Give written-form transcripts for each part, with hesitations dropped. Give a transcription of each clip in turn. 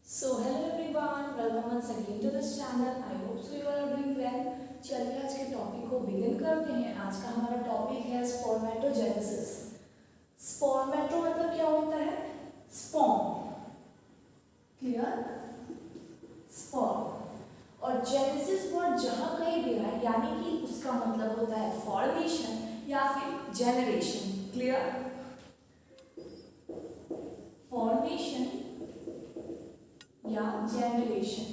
So hello everyone, welcome once again to this channel. I hope so you all are doing well. चलिए आज के topic को begin करते हैं। आज का हमारा टॉपिक है स्पर्मेटोजेनेसिस। स्पर्मेटो मतलब क्या होता है? Sperm, clear? स्पर्म और जेनेसिस वर्ड जहाँ कहीं भी है यानी कि उसका मतलब होता है फॉर्मेशन या फिर जेनरेशन, क्लियर? फॉर्मेशन या generation.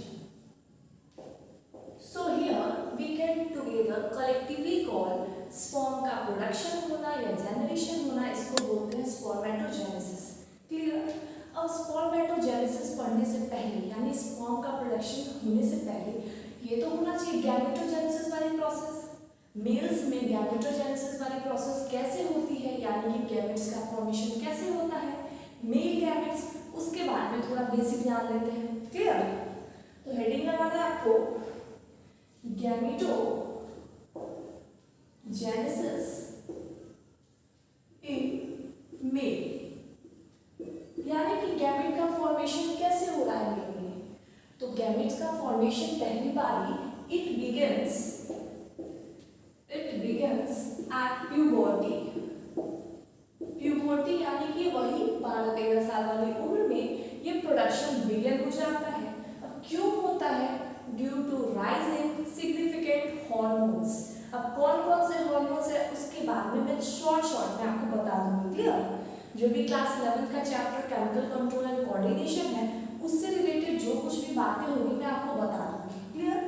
So here we can together collectively call sperm का प्रोडक्शन होना या जनरेशन होना, इसको बोलते हैं स्पर्मेटोजेनेसिस, क्लियर? अब स्पर्मेटोजेनेसिस पढ़ने से पहले यानी स्पर्म का प्रोडक्शन होने से पहले ये तो होना चाहिए गैमेटोजेनेसिस वाली प्रोसेस। मेल्स में गैमेटोजेनेसिस वाली प्रोसेस कैसे होती है यानी कि गैमेट्स का फॉर्मेशन कैसे होता है, मेल गैमेट्स, उसके बारे में थोड़ा बेसिक जान लेते हैं, क्लियर? तो हेडिंग लगाना है आपको गैमेटोजेनेसिस इन मेल, यानी कि गैमेट का फॉर्मेशन कैसे हो रहा है मेल में। तो गैमेट्स का फॉर्मेशन पहली बारी it begins at puberty. Puberty यानी कि वही 12-13 साल वाली उम्र में ये प्रोडक्शन बिगिन हो जाता है। अब क्यों होता है? Due to rise in significant hormones. अब कौन कौन से हॉर्मोन्स है उसके बारे में मैं शॉर्ट में आपको बता दूंगी, क्लियर? जो भी क्लास 11 का chapter chemical control and coordination है उससे रिलेटेड जो कुछ भी बातें होगी मैं आपको बता दूंगी, clear?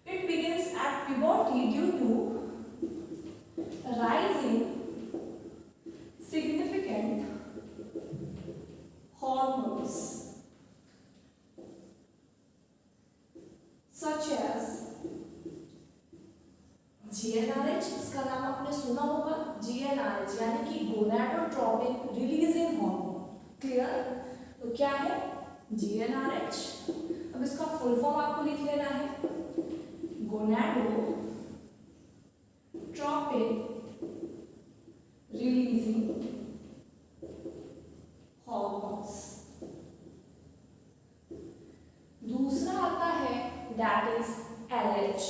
It begins at puberty due to rising significant hormones such as GnRH, इसका नाम आपने सुना होगा, GnRH यानी कि गोनाडोट्रोपिन रिलीजिंग हार्मोन, क्लियर? तो क्या है GnRH? अब इसका फुल फॉर्म आपको लिख लेना है गोनाडोट्रोपिन releasing hormones। दूसरा आता है that is LH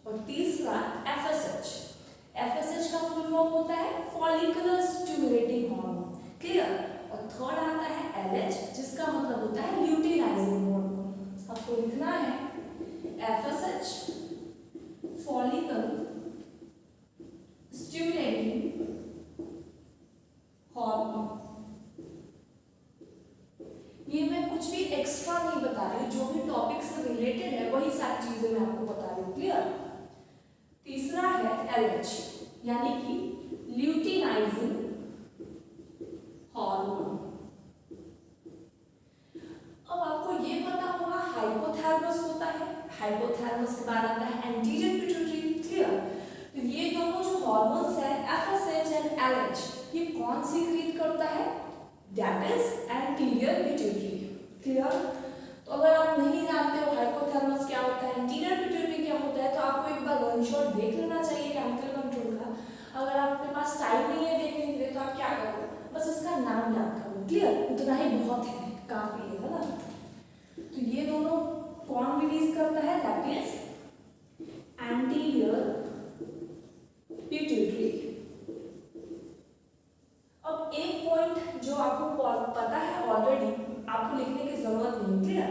और तीसरा FSH। FSH का फुल फॉर्म होता है फॉलिकुलर स्टिमुलेटिंग हार्मोन, क्लियर? और थर्ड आता है LH जिसका मतलब होता है ल्यूटिनाइजिंग हार्मोन। आपको लिखना है FSH फॉलिकल स्टिमुलेटिंग हार्मोन। ये मैं कुछ भी एक्स्ट्रा नहीं बता रही, जो भी टॉपिक से रिलेटेड है वही सारी चीजें मैं आपको बता रही हूँ, क्लियर? तीसरा है LH यानी कि ल्यूटिनाइजिंग हार्मोन। अब आपको ये पता होगा हाइपोथैलेमस होता है, हाइपोथैलेमस के बाद आता है एंटीरियर पिट्यूटरी, क्लियर? तो ये दोनों जो हार्मोन्स है FSH एंड LH ये कौन सीक्रेट करता है? That is anterior pituitary, clear? तो अगर आप नहीं जानते हो हाइपोथैलेमस क्या होता है, एंटीरियर पिट्यूटरी क्या होता है, तो आपको एक बार वन शॉट देख लेना चाहिए केमिकल कंट्रोल का। अगर आपके पास टाइम नहीं है देखने के लिए तो आप क्या करो, बस इसका नाम याद करो, क्लियर? उतना ही बहुत है, काफी है ना? तो ये दोनों कौन रिलीज करता है? That is anterior pituitary. अब एक पॉइंट जो आपको पता है ऑलरेडी, आपको लिखने की जरूरत नहीं, clear?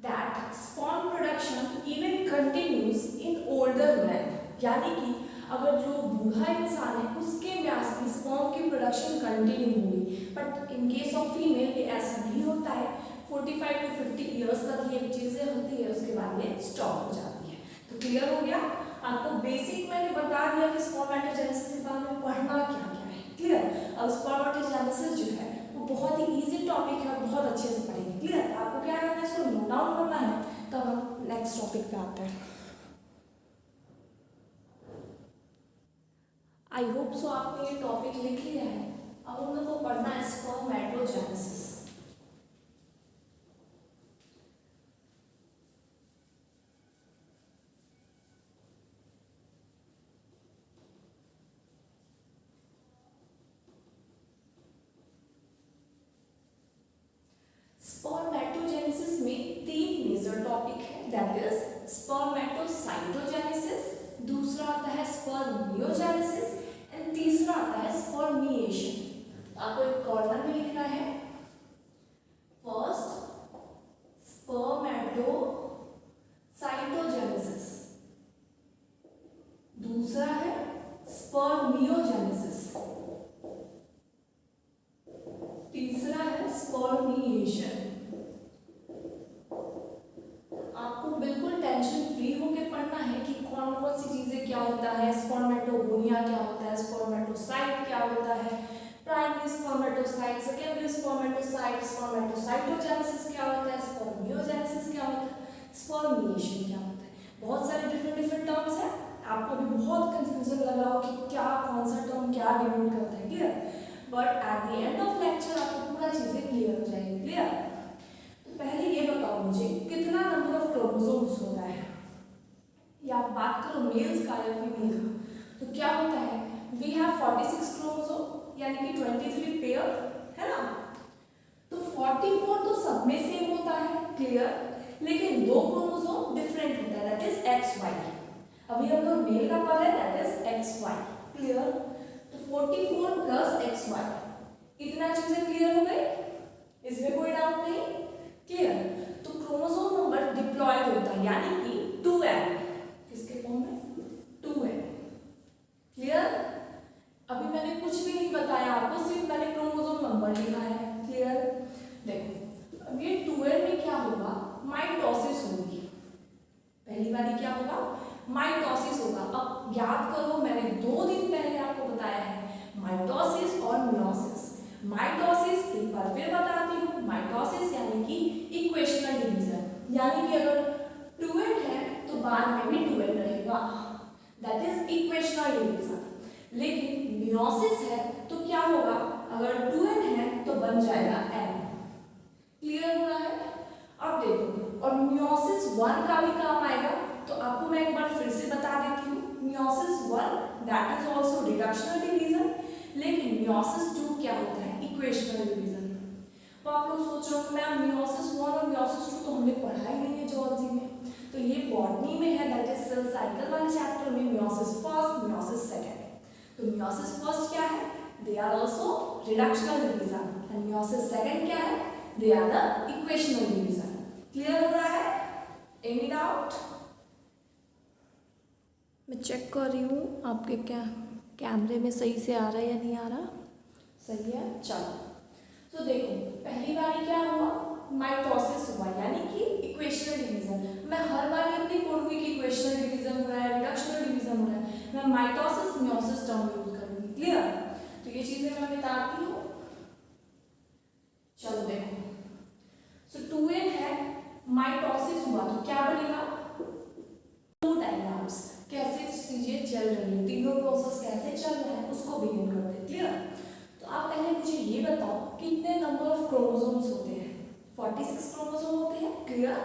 That sperm production even continues in older man, यानी कि अगर जो बूढ़ा इंसान है उसके ब्यास में स्पर्म की प्रोडक्शन कंटिन्यू होगी, but in case of female ये ऐसा नहीं होता है। 45 to 50 ईयर्स तक ये चीजें होती है, उसके बाद ये स्टॉप हो जाती है। तो क्लियर हो गया? आपको बेसिक मैंने बता दिया कि स्पर्मेटोजेनेसिस के बारे में पढ़ना क्या क्या है, क्लियर? अब स्पर्मेटोजेनेसिस जो है वो बहुत ही इजी टॉपिक है और बहुत अच्छे से पढ़ेंगे, क्लियर? आपको क्या करना है, इसको नोट डाउन करना है, तब हम नेक्स्ट टॉपिक पे आते हैं। आई होप सो आपने ये टॉपिक लिख लिया है। अब हम लोग को पढ़ना है स्पर्मेटोजेनेसिस। स्पर्मेटो मेजर टॉपिक है, दैट इज स्पर्मेटोसाइटोजेनेसिस, दूसरा आता है स्पर्मियोजेनेसिस एंड तीसरा आता है स्पर्मिएशन। आपको एक कॉर्नर में लिखना है, फर्स्ट स्पर्मेटोसाइटोजेनेसिस, दूसरा है स्पर्मियोजेनेसिस, तीसरा है स्पर्मिएशन। आपको बिल्कुल टेंशन फ्री होकर पढ़ना है कि कौन कौन सी चीजें क्या होता है, स्पर्मेटोगोनिया क्या होता है, स्पर्मेटोसाइट क्या होता है, primary spermatocyte, secondary spermatocyte, spermatocytogenesis क्या होता है, स्पर्मियोजेनेसिस क्या होता है, स्पर्मिएशन क्या होता है। बहुत सारे डिफरेंट टर्म्स हैं, आपको भी बहुत कंफ्यूजन लग रहा हो कि क्या कौन सा टर्म क्या डिनोट करता है, clear. But at the end of lecture आपको पूरा चीजें क्लियर हो जाएगी, क्लियर। तो पहले ये बताओ मुझे कितना नंबर ऑफ क्रोमोसोम्स होता है, या आप बात करो मेल्स का या फीमेल का, तो क्या होता है, वी हैव 46 क्रोमोसोम यानी कि 23 पेयर, है ना। तो 44 तो सब में सेम होता है, क्लियर, लेकिन दो क्रोमोसोम डिफरेंट होता है, दैट इज XY। अभी हम लोग मेल का पढ़ रहे हैं, दैट इज XY, क्लियर। तो 44 प्लस XY, इतना चीजें क्लियर हो गई, इसमें कोई डाउट नहीं, क्लियर। तो क्रोमोसोम नंबर डिप्लॉयड होता है यानी कि 2n, किसके फॉर्म में, 2n, क्लियर। अभी मैंने कुछ भी नहीं बताया आपको, सिर्फ मैंने क्रोमोसोम नंबर लिखा है, क्लियर। देखो अब ये 2n में क्या होगा, माइटोसिस होगी, पहली बारी क्या होगा, माइटोसिस होगा। अब याद करो मैंने 2 दिन पहले आपको बताया है माइटोसिस और मियोसिस। माइटोसिस एक बार फिर बताती हूँ, माइटोसिस यानी कि इक्वेशनल डिवीजन, यानी कि अगर 2n है तो बाद में भी 2n रहेगा, दैट इज इक्वेशनल डिवीजन। लेकिन मियोसिस है तो क्या होगा, अगर 2n है तो बन जाएगा n, क्लियर हो रहा है। अब देखो, और मियोसिस 1 का भी काम आएगा, तो आपको मैं एक बार फिर से बता देती हूँ, meiosis 1 that is also reductional division, लेकिन मियोसिस 2 क्या होता है, इक्वेशनल डिवीजन। तो आप लोग सोच रहे हो मैम मियोसिस 1 और मियोसिस 2 तो हमने पढ़ा ही नहीं है जूलॉजी में, तो ये बॉटनी में है, दैट इज सेल साइकिल वाले चैप्टर में, मियोसिस फर्स्ट, मियोसिस सेकंड। तो मियोसिस फर्स्ट क्या है, they are also reductional division, and meiosis second क्या है, they are the equational division. Clear हो रहा है, एनी डाउट। मैं चेक कर रही हूँ आपके क्या कैमरे में सही से आ रहा है या नहीं आ रहा, सही है, चलो। तो देखो पहली बारी क्या हुआ, माइटोसिस हुआ यानी कि इक्वेशनल डिवीजन। मैं हर बार ये नहीं बोलूंगी कि इक्वेशनल डिवीजन हो रहा है, रिडक्शनल डिवीजन हो रहा है, मैं माइटोसिस मियोसिस टर्म यूज करूंगी, क्लियर। तो ये चीजें मैं बताती हूँ, चलो देखो। सो 2n है, माइटोसिस हुआ तो क्या बनेगा, 2 डायग्राम्स, कैसे चीजें चल रही है, तीनों प्रोसेस कैसे चल रहा है उसको बिगिन करते हैं, क्लियर। तो आप पहले मुझे ये बताओ कितने नंबर ऑफ क्रोमोसोम्स होते हैं, 46 क्रोमोसोम होते हैं, क्लियर।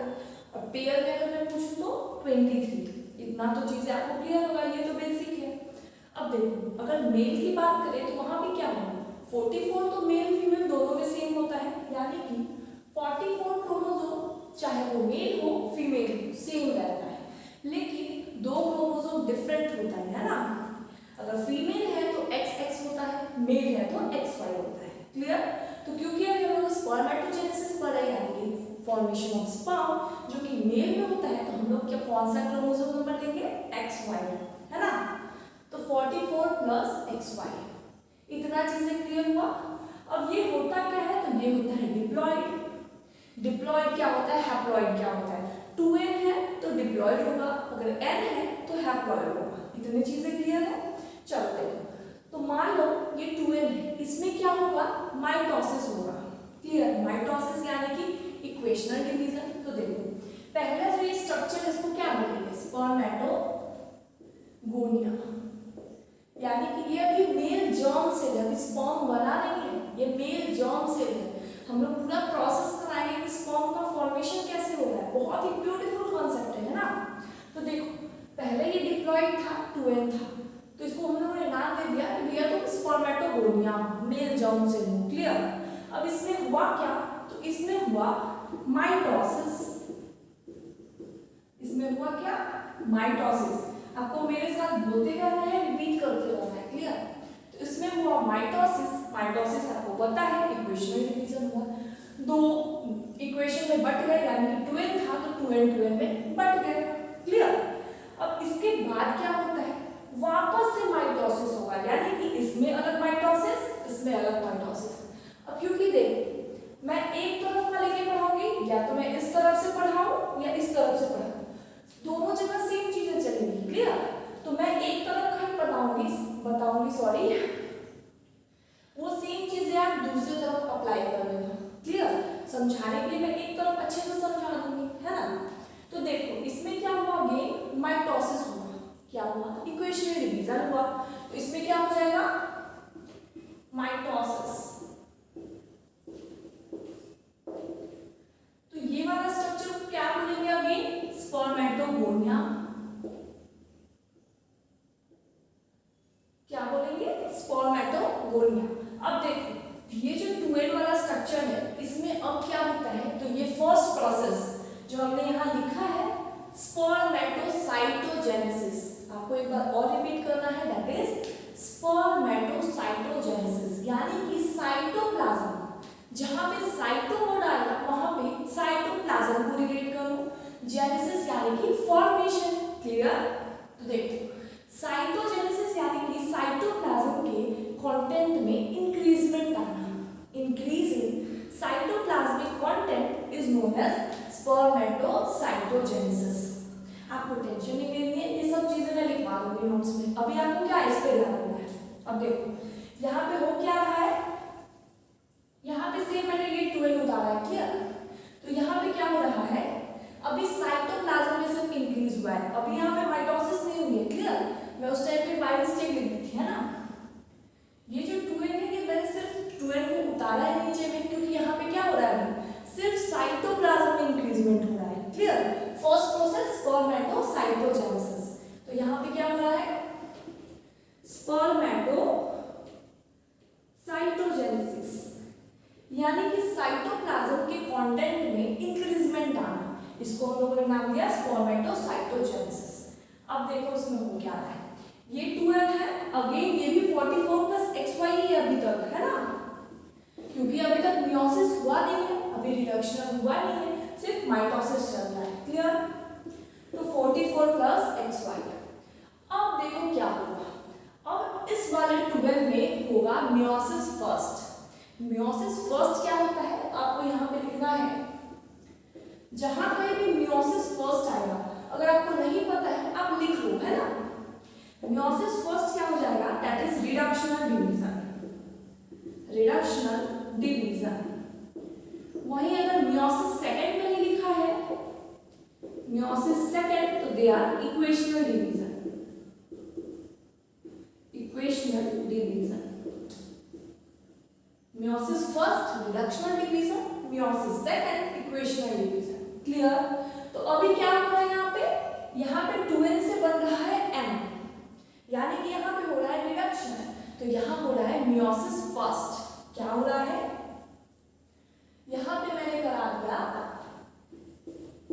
और पेयर में अगर मैं पूछूं तो 23, इतना तो चीजें आपको क्लियर होगा, ये तो बेसिक है। अब देखो अगर मेल की बात करें तो वहां भी क्या होगा, 44 तो मेल फीमेल दोनों में सेम होता है, यानी कि 44 क्रोमोसोम चाहे वो मेल हो फीमेल सेम रहता है, लेकिन 2 क्रोमोसोम डिफरेंट होता है ना। अगर फीमेल है तो XX होता है, मेल है तो XY होता है, क्लियर। तो क्योंकि अभी हम लोग स्पर्मेटोजेनेसिस पढ़ रहे हैं यानी कि फॉर्मेशन ऑफ स्पर्म जो कि मेल में होता है, तो हम लोग क्या कौन सा क्रोमोसोम नंबर लेंगे, XY, है ना। तो 44 प्लस XY, इतना चीजें क्लियर हुआ। अब ये होता क्या है, तो ये होता है डिप्लॉयड। डिप्लॉयड क्या होता है, हैप्लॉयड क्या होता है, 2n है तो डिप्लॉयड होगा, अगर n है तो हैप्लॉयड होगा, इतनी चीजें क्लियर है। चलो देखो, तो मान लो ये 2n है, इसमें क्या होगा, माइटोसिस होगा, क्लियर। माइटोसिस यानी कि इक्वेशनल डिवीजन। तो देखो पहला जो ये स्ट्रक्चर है इसको क्या बोलेंगे, स्पर्मेटोगोनिया, यानी कि ये अभी मेल जर्म सेल है, अभी स्पर्म बना नहीं है, ये मेल जर्म सेल है। हम लोग पूरा प्रोसेस कराएंगे कि स्पर्म का फॉर्मेशन कैसे हो रहा है, बहुत ही ब्यूटीफुल कॉन्सेप्ट है ना। तो देखो पहले ये डिप्लॉयड था, 2n था, तो इसको हम लोगों ने नाम दे दिया कि भैया तुम स्पर्मेटोगोनिया मेल जर्म सेल हो, क्लियर। अब इसमें हुआ क्या, तो इसमें हुआ माइटोसिस, इसमें हुआ क्या, माइटोसिस। आपको मेरे साथ बोलते रहना है, रिपीट करते रहना है, क्लियर। तो इसमें हुआ माइटोसिस। माइटोसिस आपको पता है इक्वेशनल डिवीजन हुआ, दो इक्वेशन में बट गए, यानी कि 2n था तो 2n 2n में बट गए, क्लियर। अब इसके बाद क्या होता है, वापस से माइटोसिस होगा, यानी कि इसमें अलग माइटोसिस, इसमें अलग माइटोसिस। अब क्योंकि देख मैं एक तरफ का लेके पढ़ाऊंगी, या तो मैं इस तरफ से पढ़ाऊं या इस तरफ से पढ़ाऊं, दोनों जगह सेम चीजें चलेंगी, क्लियर। तो मैं एक तरफ का ही बताऊंगी सॉरी, वो सेम चीजें आप दूसरी तरफ अप्लाई कर लेना, क्लियर। समझाने के लिए मैं एक तरफ अच्छे से समझा दूंगी, है ना। तो देखो इसमें क्या हुआ, अगेन माइटोसिस हुआ, क्या हुआ, इक्वेशनल डिवीजन हुआ। तो इसमें क्या हो जाएगा, माइटोसिस। तो ये वाला स्ट्रक्चर को क्या बोलेंगे, अगेन स्पर्मेटोगोनिया। क्या बोलेंगे, स्पर्मेटोगोनिया। अब देखो ये जो 2n वाला स्ट्रक्चर है, इसमें अब क्या होता है, तो ये फर्स्ट प्रोसेस जो हमने यहाँ लिखा है स्पर्मेटोसाइटोजेनेसिस, आपको एक बार और रिपीट करना है, दैट इज स्पर्मेटोसाइटोजेनेसिस, यानी कि साइटोप्लाज्म, जहां पे साइटो वर्ड आएगा वहां पे साइटोप्लाज्म को रिलेट करो, जेनेसिस यानी कि फॉर्मेशन, क्लियर। तो देखो साइटोजेनेसिस यानी कि साइटोप्लाज्म के कंटेंट में इंक्रीजमेंट आना, increase in cytoplasmic content is known as spermatocytogenesis. आपको टेंशन नहीं लेनी है, ये सब चीजें मैं लिखवा दूंगी नोट्स में, अभी आपको क्या इस पे ध्यान देना है। अब देखो यहाँ पे हो क्या रहा है, यहाँ पे सेम मैंने ये 2n उतारा है, क्लियर। तो यहाँ पे क्या हो रहा है, अभी साइटोप्लाज्म में सिर्फ इंक्रीज हुआ है, अभी यहाँ पे माइटोसिस नहीं हुई है, क्लियर। मैं उस टाइम पे बाय मिस्टेक लिख दी थी, है ना। ये जो 2n है, ये मैंने सिर्फ 2n को उतारा है नीचे में, क्योंकि यहाँ पे क्या हो रहा है, अभी सिर्फ साइटोप्लाज्म में इंक्रीजमेंट हो रहा है, क्लियर। First process spermatocytogenesis. तो यहाँ पे क्या हो रहा है, स्पर्मेटोसाइटोजेनेसिस, यानी कि साइटोप्लाज्म के कंटेंट में इंक्रीजमेंट आना, इसको हम लोगों ने नाम दिया स्पर्मेटोसाइटोजेनेसिस। अब देखो इसमें हो क्या रहा है, ये 2n है, अगेन ये भी 44 प्लस XY ही अभी तक, है ना, क्योंकि अभी तक मियोसिस हुआ नहीं है, अभी रिडक्शन हुआ नहीं है, सिर्फ माइटोसिस चल रहा है, क्लियर। तो 44 प्लस XY। अब देखो क्या होगा, अब इस वाले 12 में होगा मियोसिस फर्स्ट। मियोसिस फर्स्ट क्या होता है, आपको यहाँ पे लिखना है, जहां कहीं भी मियोसिस फर्स्ट आएगा, अगर आपको नहीं पता है आप लिख लो, है ना। मियोसिस फर्स्ट क्या हो जाएगा, that is reductional division, reductional division. वहीं अगर मियोसिस सेकंड में ही लिखा है, मियोसिस सेकंड, तो they are equational division, equational division. Meiosis first reductional division, meiosis second equational division, clear. तो अभी क्या हो रहा है, यहाँ पे 2n से बन रहा है m, यानी कि यहाँ पे हो रहा है रिडक्शन, तो यहाँ हो रहा है मियोसिस फर्स्ट। क्या हो रहा है, यहाँ पे मैंने करा दिया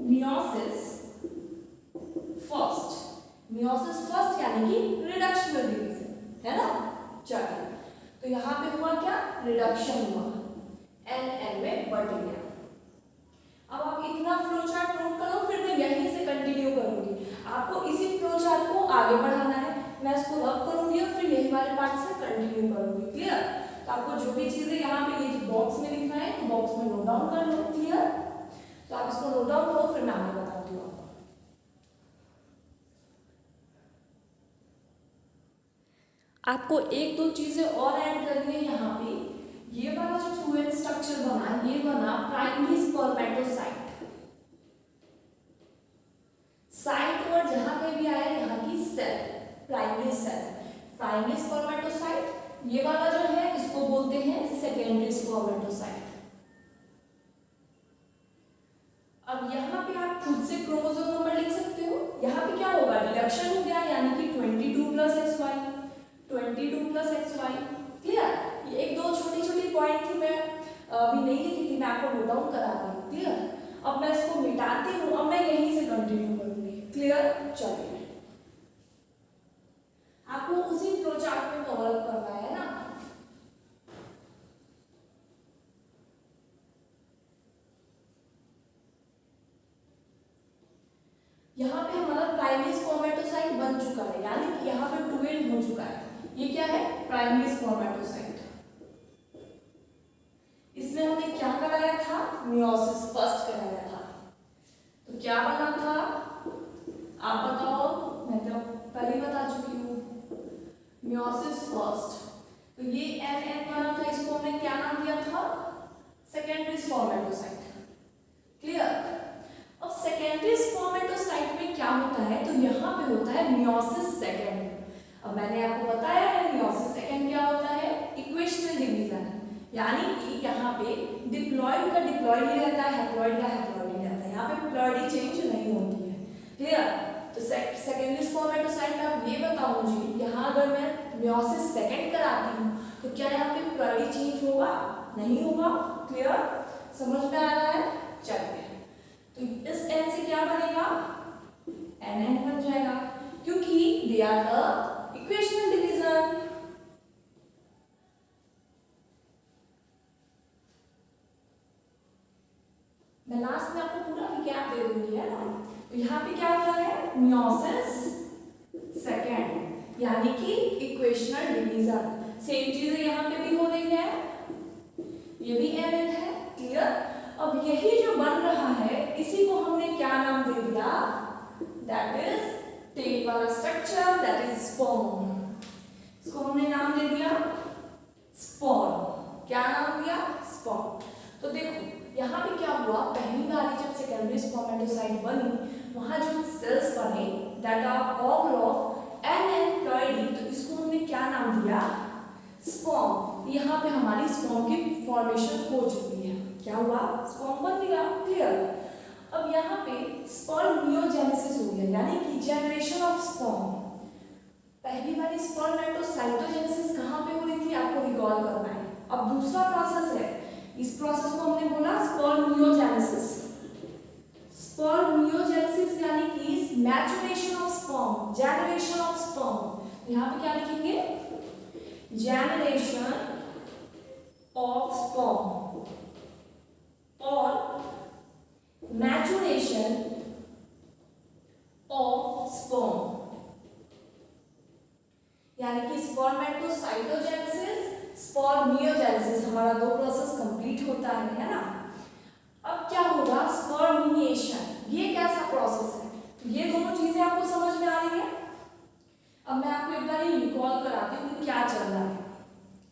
मियोसिस फर्स्ट, मियोसिस फर्स्ट यानी कि रिडक्शनल डिवीजन, है ना। चलिए तो यहाँ पे हुआ क्या, रिडक्शन हुआ, n में बढ़ गया। अब आप इतना फ्लो चार्ट नोट करो, फिर मैं यहीं से कंटिन्यू करूंगी, आपको इसी फ्लो चार्ट को आगे बढ़ाना है, मैं इसको रब करूंगी और फिर यही वाले पार्ट से कंटिन्यू करूंगी, क्लियर। तो आपको जो भी चीजें यहाँ पे ये बॉक्स में लिखना है, तो बॉक्स में नोट डाउन कर लो, क्लियर। तो आप इसको नोट डाउन करो, फिर मैं आगे बताती हूँ आपको। आपको एक दो चीजें और ऐड करनी है यहाँ पे, ये वाला जो 2n स्ट्रक्चर बना, ये बना प्राइमरी स्पर्मेटोसाइट। साइट और जहां कहीं भी आया, यहाँ की cell, primary cell, primary spermatocyte. ये वाला जो है इसको बोलते हैं सेकेंडरी स्पर्मेटोसाइट। अब यहाँ पे आप खुद से क्रोमोसोम नंबर लिख सकते हो, यहाँ पे क्या होगा, रिडक्शन हो गया, यानी कि 22 plus XY, 22 plus XY, clear. ये एक दो छोटी छोटी पॉइंट थी, मैं अभी नहीं लिखी थी, मैं आपको नोट डाउन करा दी, क्लियर। अब मैं इसको मिटाती हूँ, अब मैं यहीं से कंटिन्यू करूंगी। चलिए आपको उसी फ्लो चार्ट में कवर अप करना है ना। यहाँ पे हमारा प्राइमरी स्पर्मेटोसाइट बन चुका है, यानी कि यहाँ पे ट्वेल्व हो चुका है। ये क्या है? Primary spermatocyte. इसमें हमने क्या कराया था? मियोसिस फर्स्ट कराया था। तो क्या बना था आप बताओ? मैं तो पहले ही बता चुकी हूँ, मियोसिस फर्स्ट। तो ये एन बना था, इसको हमने क्या नाम दिया था? Secondary spermatocyte. क्लियर? अब सेकेंडरी स्पर्मेटोसाइट में क्या होता है? तो यहाँ पे होता है मियोसिस सेकेंड। अब मैंने आपको बताया है मियोसिस सेकेंड क्या होता है? इक्वेशनल डिवीजन, यानी कि यहाँ पे डिप्लॉइड का डिप्लॉइड ही रहता है, हैप्लॉइड का हैप्लॉइड ही रहता है। यहाँ पे प्लॉइडी चेंज नहीं होती है। क्लियर? तो सेकेंडरी स्पर्मेटोसाइट में आप ये बताओ मुझे, यहाँ अगर मैं मियोसिस सेकेंड कराती हूँ तो क्या यहाँ पे प्लॉइडी चेंज होगा? नहीं होगा। क्लियर? समझ में आ रहा है? चलिए, तो इस एन से क्या बनेगा? एन बन जाएगा, क्योंकि they are the equational division. मैं लास्ट में आपको पूरा रिकैप दे दूंगी, है ना। तो यहाँ पे क्या हो रहा है? मियोसिस सेकेंड, यानी कि इक्वेशनल डिवीजन। सेम चीजें यहाँ पे भी हो रही है, ये भी एन है। क्लियर? अब यही जो बन रहा है, इसी को हमने क्या नाम दे दिया? दैट इज टेल वाला स्ट्रक्चर, दैट इज स्पर्म। इसको हमने नाम दे दिया स्पर्म। क्या नाम दिया? स्पर्म। तो देखो यहाँ पे क्या हुआ, पहली बार जब सेकेंडरी स्पर्मेटोसाइट बनी, वहां जो सेल्स बने that are all of n ploidy, तो इसको हमने क्या नाम दिया? स्पर्म। यहाँ पे हमारी स्पर्म की फॉर्मेशन हो चुकी है। क्या हुआ? स्पर्म बन गया। क्लियर? अब यहाँ पे स्पर्मियोजेनेसिस हो गया, यानी कि जनरेशन ऑफ स्पर्म। पहली वाली स्पर्मेटोसाइटोजेनेसिस कहाँ पे हो रही थी? आपको रिकॉल करना है। अब दूसरा प्रोसेस है, इस प्रोसेस को हमने बोला स्पर्मियोजेनेसिस। स्पर्मियोजेनेसिस यानी कि maturation of sperm, generation of sperm. यहाँ पे क्या लिखेंगे? जनरेशन ऑफ स्पर्म और मैचुरेशन ऑफ स्पर्म, यानी कि स्पर्मेटोसाइटोजेनेसिस, स्पर्मियोजेनेसिस, हमारा दो प्रोसेस कंप्लीट होता है ना। अब क्या होगा? स्पर्मिएशन। ये कैसा प्रोसेस है? तो ये दोनों चीजें आपको समझ में आ रही है? अब मैं आपको एक बार रिकॉल कराती हूँ कि क्या चल रहा है।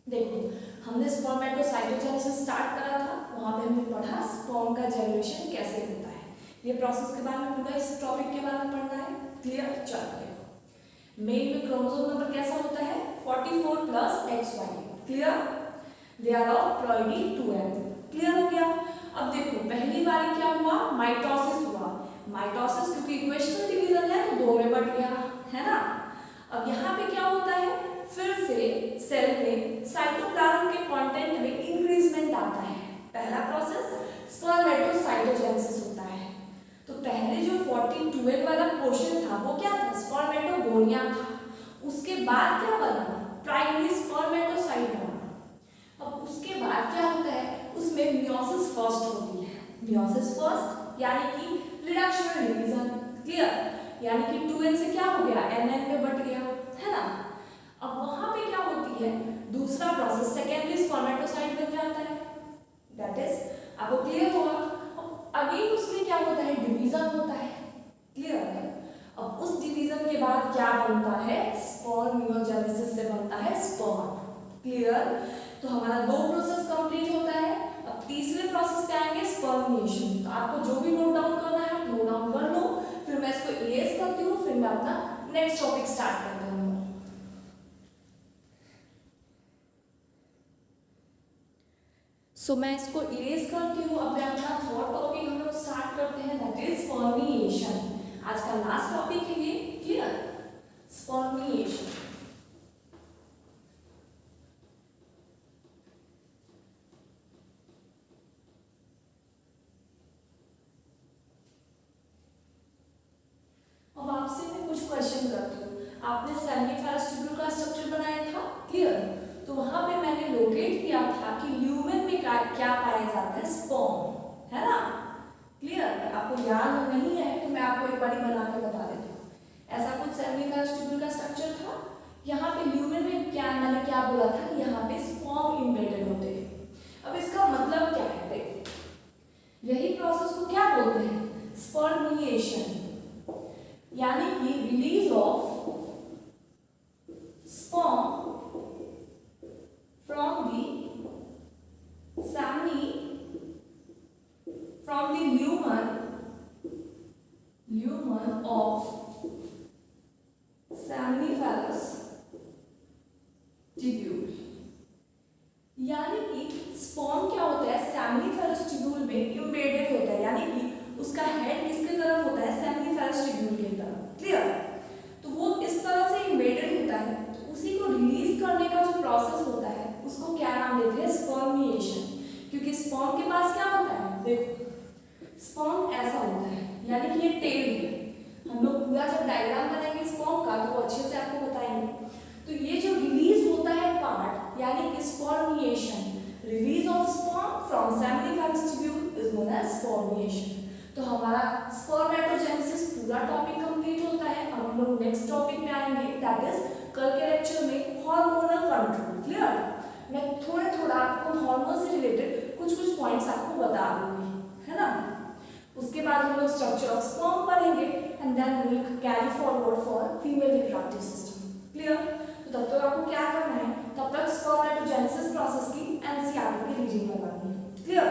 देखो, हमने स्पर्मेटोसाइटोजेनेसिस स्टार्ट करा था, वहां पे हमने पढ़ा स्पर्म का जनरेशन कैसे होता है। ये प्रोसेस के बारे में पूरा इस टॉपिक के बारे में पढ़ना है। क्लियर? चलो देखो, मेल में क्रोमोसोम नंबर कैसा होता है? 44 plus XY। Clear? They are of ploidy 2n। Clear हो गया? अब देखो, पहली बार क्या हुआ? माइटोसिस हुआ। माइटोसिस क्योंकि इक्वेशनल डिवीजन है तो दो में बट गया, है ना। अब यहाँ पे क्या होता है? फिर से सेल में साइटोप्लाज्म के कंटेंट में इंक्रीजमेंट आता है। पहला प्रोसेस स्पर्मेटोसाइटोजेनेसिस होता है। तो पहले जो 40-12 वाला पोर्शन था वो क्या था? स्पर्मेटोगोनिया था। उसके बाद क्या बना? प्राइमरी स्पर्मेटोसाइट बना। अब उसके बाद क्या होता है? उसमें मियोसिस फर्स्ट होती है। मियोसिस फर्स्ट यानी कि रिडक्शनल डिवीजन। क्लियर? यानी कि 2n से क्या हो गया? nn में बट गया, है ना। अब वहां पे क्या होती है? दूसरा प्रोसेस सेकेंडरी स्पर्मेटोसाइट बन जाता है। दैट इज आपको क्लियर होगा। अगेन उसमें क्या होता है? डिवीजन होता है। क्लियर है? अब उस डिवीजन के बाद क्या बनता है? स्पर्मियोजेनेसिस से बनता है स्पर्म। क्लियर? तो हमारा दो प्रोसेस कंप्लीट होता है। अब तीसरे प्रोसेस पे आएंगे स्पर्मिएशन। तो आपको जो भी नोट डाउन करना है आप नोट डाउन कर लो, फिर मैं इसको इरेज करती हूँ, फिर मैं अपना नेक्स्ट टॉपिक स्टार्ट करती हूँ। सो मैं इसको इरेज करती हूँ। अब मैं अपना थर्ड टॉपिक हम लोग स्टार्ट करते हैं, दैट इज स्पर्मिएशन। आज का लास्ट टॉपिक है ये। क्लियर? स्पर्मिएशन। अब आपसे आपको याद नहीं है तो मैं आपको एक बार बना के बता देती हूँ। ऐसा कुछ सेमिनिफेरस ट्यूब्यूल का स्ट्रक्चर था। यहाँ पे ल्यूमेन में क्या मैंने क्या बोला था कि यहाँ पे स्पर्म इम्बेडेड होते हैं। अब इसका मतलब क्या है, देखो यही प्रोसेस को क्या बोलते हैं, स्पर्मिएशन, यानी कि release of sperm from the lumen of seminiferous tubule। यानी कि स्पर्म क्या होता है, सेमिनिफेरस ट्यूब्यूल में इम्बेडेड होता है, यानी कि उसका हेड किसके तरफ होता है, सेमिनिफेरस ट्यूब्यूल की तरफ। क्लियर? तो वो इस तरह से इम्बेडेड होता है, उसी को रिलीज करने का जो प्रोसेस होता है उसको क्या नाम देते हैं, स्पर्मिएशन। क्योंकि स्पर्म के पास क्या होता है, देखो स्पर्म ऐसा होता है, यानी कि ये टेल है। हम लोग पूरा जब डायग्राम बनाएंगे स्पर्म का तो वो अच्छे से आपको बताएंगे। तो ये जो रिलीज होता है पार्ट, यानी कि spermiation, release of sperm from seminiferous tubule is known as spermiation. तो हमारा स्पर्मेटोजेनेसिस पूरा टॉपिक कंप्लीट होता है। अब हम लोग नेक्स्ट टॉपिक में आएंगे, दैट इज कल के लेक्चर में हार्मोनल कंट्रोल। क्लियर? मैं थोड़ा आपको हार्मोन से रिलेटेड कुछ पॉइंट्स आपको बता दूंगी, है ना। उसके बाद हम लोग स्ट्रक्चर ऑफ स्पर्म पढ़ेंगे and then we will carry forward for female reproductive system. Clear? तो तब तक आपको क्या करना है, तब तक स्पर्मेटोजेनेसिस प्रोसेस की एनसीईआरटी की रीडिंग करनी है। क्लियर?